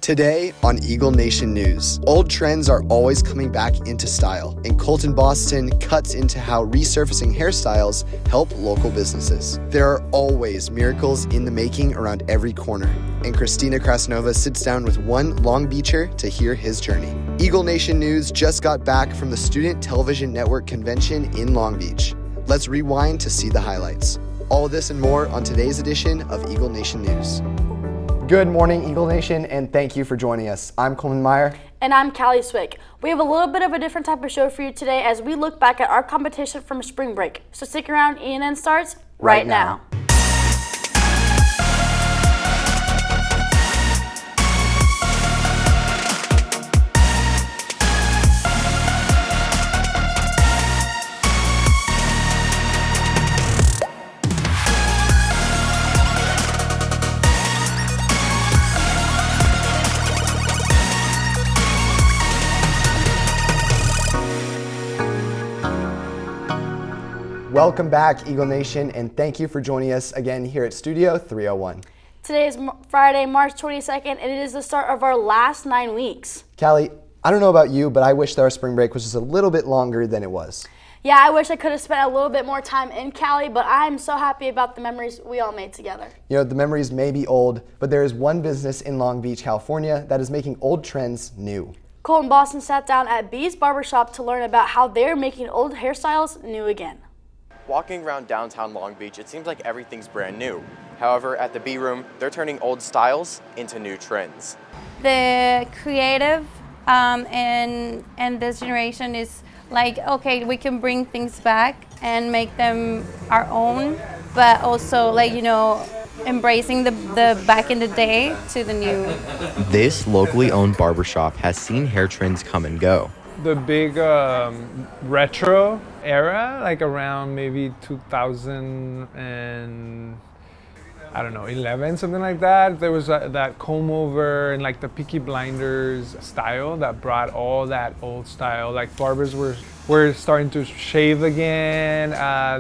Today on Eagle Nation News, old trends are always coming back into style, and Colton Boston cuts into how resurfacing hairstyles help local businesses. There are always miracles in the making around every corner, and Christina Krasnova sits down with one Long Beacher to hear his journey. Eagle Nation News just got back from the Student Television Network convention in Long Beach. Let's rewind to see the highlights. All of this and more on today's edition of Eagle Nation News. Good morning, Eagle Nation, and thank you for joining us. I'm Coleman Meyer. And I'm Callie Swick. We have a little bit of a different type of show for you today as we look back at our competition from spring break. So stick around, ENN starts right now. Welcome back, Eagle Nation, and thank you for joining us again here at Studio 301. Today is Friday, March 22nd, and it is the start of our last 9 weeks. Callie, I don't know about you, but I wish that our spring break was just a little bit longer than it was. Yeah, I wish I could have spent a little bit more time in Cali, but I'm so happy about the memories we all made together. You know, the memories may be old, but there is one business in Long Beach, California that is making old trends new. Colton Boston sat down at B's Barbershop to learn about how they're making old hairstyles new again. Walking around downtown Long Beach, it seems like everything's brand new. However, at the B Room, they're turning old styles into new trends. The creative and this generation is like, okay, we can bring things back and make them our own, but also like, you know, embracing the back in the day to the new. This locally owned barbershop has seen hair trends come and go. The big retro era, like around maybe 2000 and I don't know, 11, something like that. There was that comb over and like the Peaky Blinders style that brought all that old style. Like barbers were starting to shave again.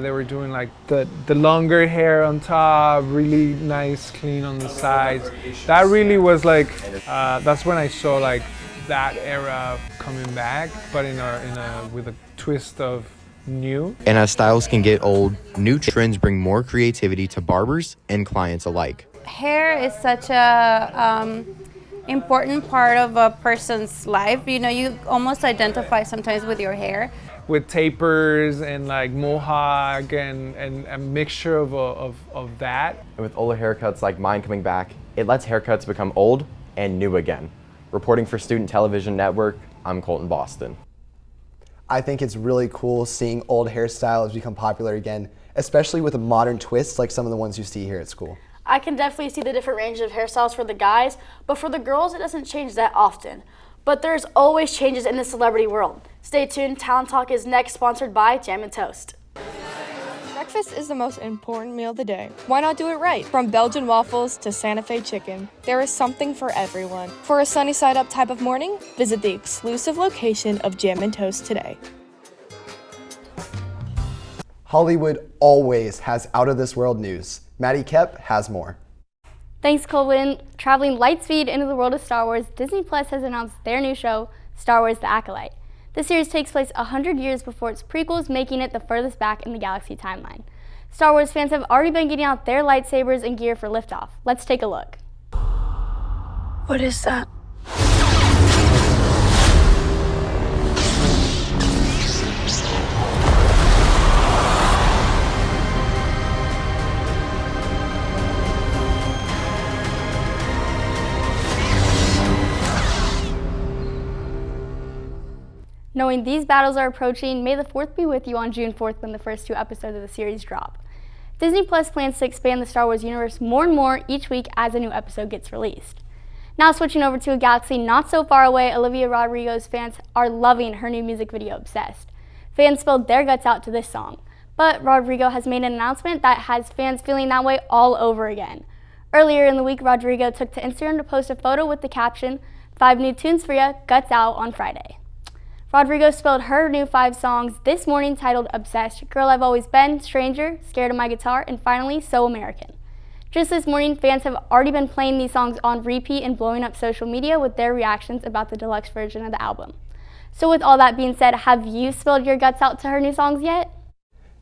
They were doing like the longer hair on top, really nice, clean on the sides. That really was like, that's when I saw like that era coming back, but with a twist of new. And as styles can get old, new trends bring more creativity to barbers and clients alike. Hair is such a important part of a person's life. You know, you almost identify sometimes with your hair. With tapers and like mohawk and a mixture of that. And with older haircuts like mine coming back, it lets haircuts become old and new again. Reporting for Student Television Network, I'm Colton Boston. I think it's really cool seeing old hairstyles become popular again, especially with a modern twist like some of the ones you see here at school. I can definitely see the different range of hairstyles for the guys, but for the girls, it doesn't change that often. But there's always changes in the celebrity world. Stay tuned, Talent Talk is next, sponsored by Jam and Toast. Breakfast is the most important meal of the day. Why not do it right? From Belgian waffles to Santa Fe chicken, there is something for everyone. For a sunny side up type of morning, visit the exclusive location of Jam and Toast today. Hollywood always has out-of-this-world news. Maddie Kep has more. Thanks, Colvin. Traveling light speed into the world of Star Wars, Disney Plus has announced their new show, Star Wars: The Acolyte. The series takes place 100 years before its prequels, making it the furthest back in the galaxy timeline. Star Wars fans have already been getting out their lightsabers and gear for liftoff. Let's take a look. What is that? Knowing these battles are approaching, may the 4th be with you on June 4th when the first 2 episodes of the series drop. Disney Plus plans to expand the Star Wars universe more and more each week as a new episode gets released. Now switching over to a galaxy not so far away, Olivia Rodrigo's fans are loving her new music video, Obsessed. Fans spilled their guts out to this song, but Rodrigo has made an announcement that has fans feeling that way all over again. Earlier in the week, Rodrigo took to Instagram to post a photo with the caption, 5 new tunes for ya, guts out on Friday. Rodrigo spilled her new 5 songs this morning titled Obsessed, Girl I've Always Been, Stranger, Scared of My Guitar, and finally, So American. Just this morning, fans have already been playing these songs on repeat and blowing up social media with their reactions about the deluxe version of the album. So with all that being said, have you spilled your guts out to her new songs yet?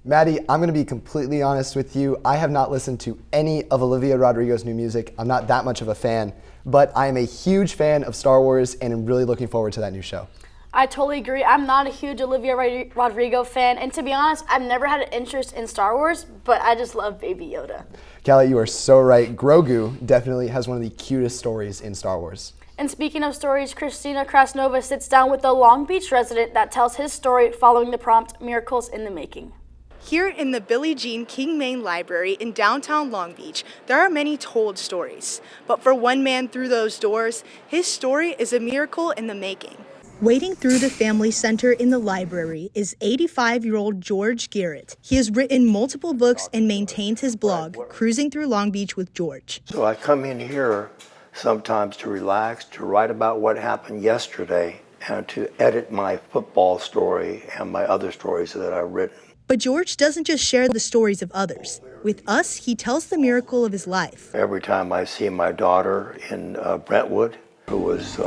Maddie, I'm going to be completely honest with you. I have not listened to any of Olivia Rodrigo's new music. I'm not that much of a fan, but I am a huge fan of Star Wars and am really looking forward to that new show. I totally agree. I'm not a huge Olivia Rodrigo fan, and to be honest, I've never had an interest in Star Wars, but I just love Baby Yoda. Callie, you are so right. Grogu definitely has one of the cutest stories in Star Wars. And speaking of stories, Christina Krasnova sits down with a Long Beach resident that tells his story following the prompt, Miracles in the Making. Here in the Billie Jean King Main Library in downtown Long Beach, there are many told stories. But for one man through those doors, his story is a miracle in the making. Waiting through the family center in the library is 85-year-old George Garrett. He has written multiple books and maintains his blog, Cruising Through Long Beach with George. So I come in here sometimes to relax, to write about what happened yesterday, and to edit my football story and my other stories that I've written. But George doesn't just share the stories of others. With us, he tells the miracle of his life. Every time I see my daughter in Brentwood, who was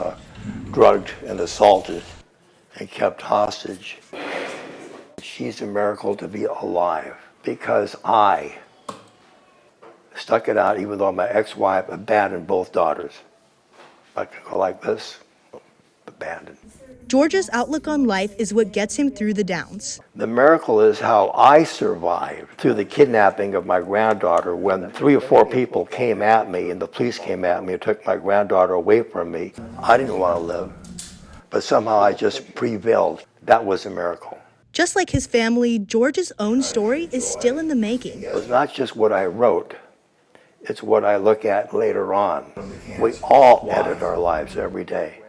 drugged and assaulted and kept hostage, she's a miracle to be alive because I stuck it out even though my ex-wife abandoned both daughters. I can go like this, abandoned. George's outlook on life is what gets him through the downs. The miracle is how I survived through the kidnapping of my granddaughter when 3 or 4 people came at me and the police came at me and took my granddaughter away from me. I didn't want to live, but somehow I just prevailed. That was a miracle. Just like his family, George's own story is still in the making. It's not just what I wrote, it's what I look at later on. We all edit our lives every day.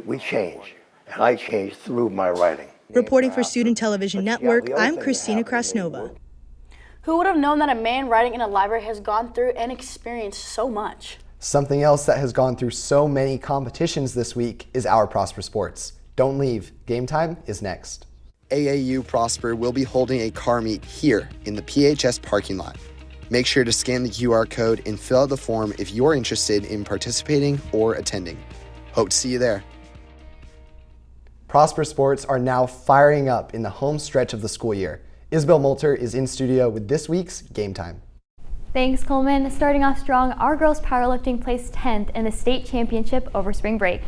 We change. And I changed through my writing. Reporting for Student Television Network, I'm Christina Krasnova. Who would have known that a man writing in a library has gone through and experienced so much? Something else that has gone through so many competitions this week is our Prosper Sports. Don't leave. Game time is next. AAU Prosper will be holding a car meet here in the PHS parking lot. Make sure to scan the QR code and fill out the form if you're interested in participating or attending. Hope to see you there. Prosper Sports are now firing up in the home stretch of the school year. Isabel Molter is in studio with this week's Game Time. Thanks, Coleman. Starting off strong, our girls powerlifting placed 10th in the state championship over spring break.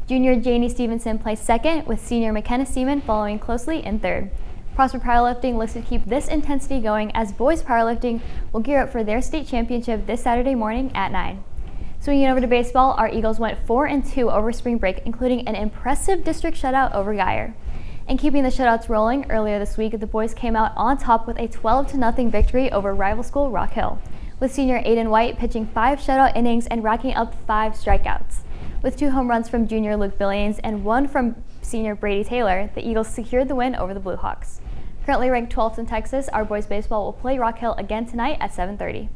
Junior Janie Stevenson placed second, with senior McKenna Seaman following closely in third. Prosper Powerlifting looks to keep this intensity going as boys powerlifting will gear up for their state championship this Saturday morning at 9. Swinging over to baseball, our Eagles went 4-2 over spring break, including an impressive district shutout over Geyer. And keeping the shutouts rolling, earlier this week, the boys came out on top with a 12-0 victory over rival school Rock Hill, with senior Aiden White pitching 5 shutout innings and racking up 5 strikeouts. With 2 home runs from junior Luke Billings and 1 from senior Brady Taylor, the Eagles secured the win over the Blue Hawks. Currently ranked 12th in Texas, our boys baseball will play Rock Hill again tonight at 7:30.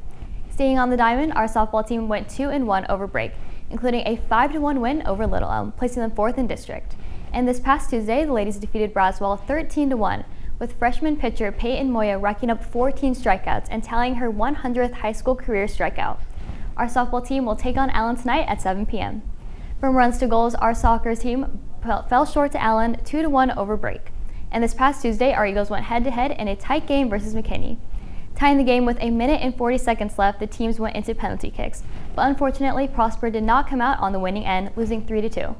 Staying on the diamond, our softball team went 2-1 over break, including a 5-1 win over Little Elm, placing them 4th in district. And this past Tuesday, the ladies defeated Braswell 13-1, with freshman pitcher Peyton Moya racking up 14 strikeouts and tallying her 100th high school career strikeout. Our softball team will take on Allen tonight at 7 p.m. From runs to goals, our soccer team fell short to Allen 2-1 over break. And this past Tuesday, our Eagles went head-to-head in a tight game versus McKinney. Tying the game with 1 minute and 40 seconds left, the teams went into penalty kicks, but unfortunately, Prosper did not come out on the winning end, losing 3-2.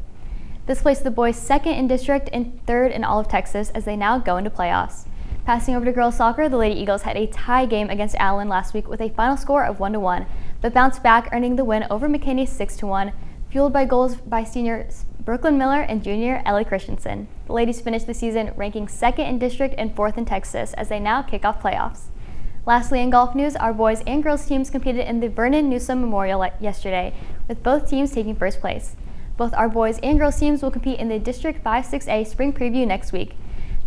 This placed the boys 2nd in district and 3rd in all of Texas as they now go into playoffs. Passing over to girls soccer, the Lady Eagles had a tie game against Allen last week with a final score of 1-1, but bounced back, earning the win over McKinney 6-1, fueled by goals by seniors Brooklyn Miller and junior Ellie Christensen. The ladies finished the season ranking 2nd in district and 4th in Texas as they now kick off playoffs. Lastly, in golf news, our boys and girls teams competed in the Vernon Newsom Memorial yesterday, with both teams taking first place. Both our boys and girls teams will compete in the District 5-6A Spring Preview next week.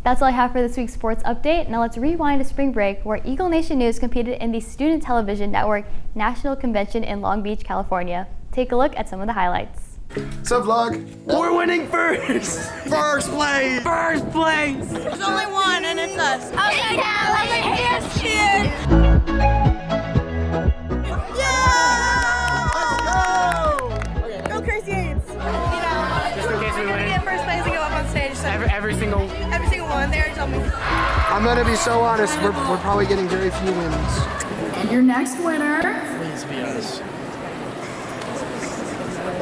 That's all I have for this week's sports update. Now let's rewind to spring break, where Eagle Nation News competed in the Student Television Network National Convention in Long Beach, California. Take a look at some of the highlights. What's up, vlog? We're winning first! First place! First place! There's only one, and it's us. Okay, now let me hear cheers! Just in case we win. Get first place and go up on stage. So Every single one. They already told me. I'm gonna be so honest, we're probably getting very few wins. And your next winner, Please be us.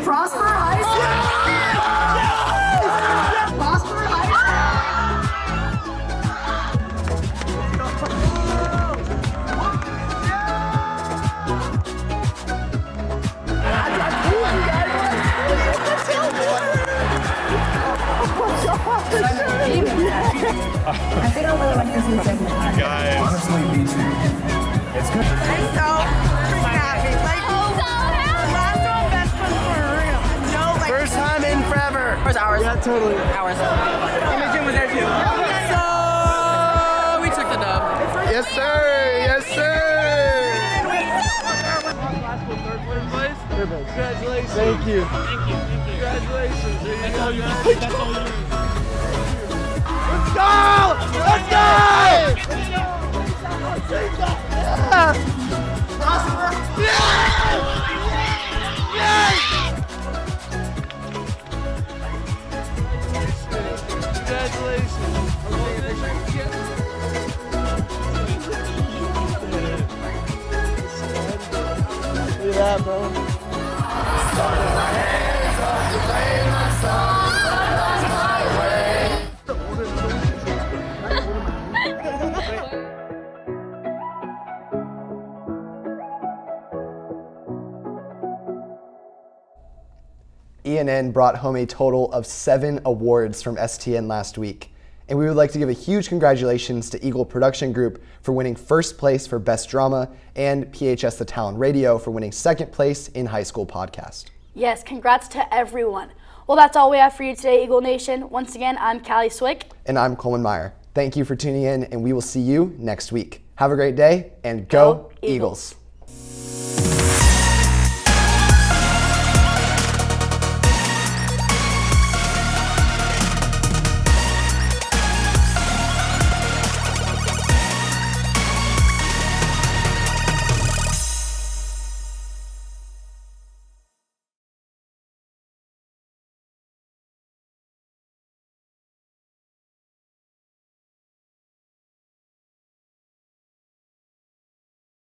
Prosper High School. Prosper High School. I think I really like this new segment. Guys. Honestly, me too. It's good. I'm so freaking happy. Like, last one, best one for real. No, like, First time in forever. Hours. Yeah, totally. Hours. Imogen was there too. So we took the dub. Yes, sir. Yes, sir. Congratulations. Thank you. Congratulations. That's all you. Let's go! Let's go! Look at that, bro. ENN brought home a total of 7 awards from STN last week. And we would like to give a huge congratulations to Eagle Production Group for winning first place for Best Drama and PHS The Talent Radio for winning second place in High School Podcast. Yes, congrats to everyone. Well, that's all we have for you today, Eagle Nation. Once again, I'm Callie Swick. And I'm Coleman Meyer. Thank you for tuning in, and we will see you next week. Have a great day, and go Eagles.